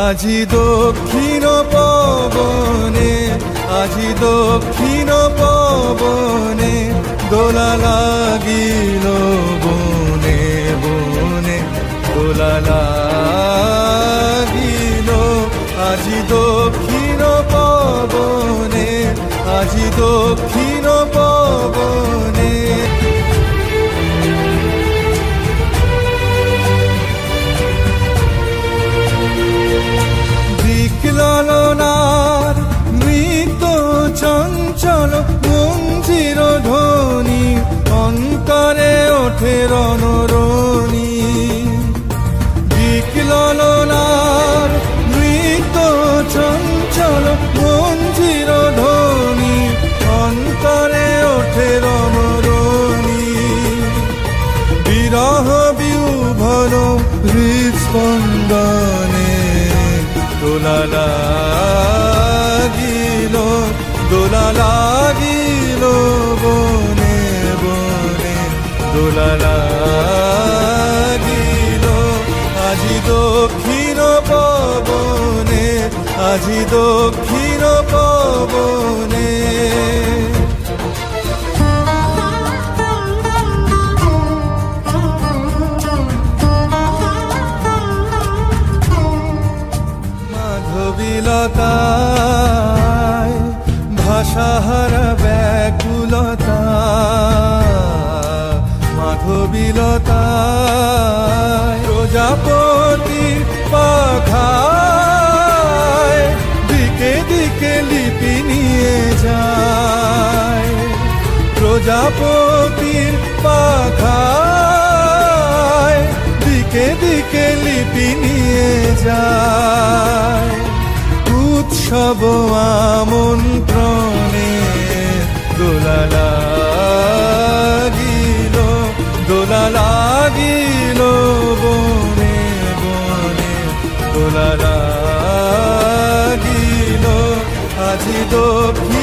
আজি দক্ষিণ পবনে, আজি দক্ষিণ পবনে দোলা লাগিল বনে বনে, দোলা লাগিল। আজি দক্ষিণ পবনে, আজি দক্ষিণ পবনে। ললনার মৃত চঞ্চল মঞ্জির ধ্বনি, অন্তরে ওঠে রণরণি। ললনার মৃত চঞ্চল মঞ্জির ধ্বনি, অন্তরে ওঠে রণরণি। বিরহ বিহ্বল হৃৎস্পন্দনে দোলা লাগিল, দোলা লাগিল বনে বনে, দোলা লাগিল। আজি দক্ষিণ পবনে, আজি দক্ষিণ পবনে। মাধবীলতায় ভাষাহারা ব্যাকুলতা, মাধবীলতায় প্রজাপতি পাখায় দিকে দিকে লিপি নিয়ে যায়। প্রজাপতির পাখায় দিকে দিকে লিপি নিয়ে যায়। উৎসব আমন্ত্রণে দোলা লাগিল, দোলা লাগিল বনে বনে, দোলা লাগিল। আজি দক্ষিণ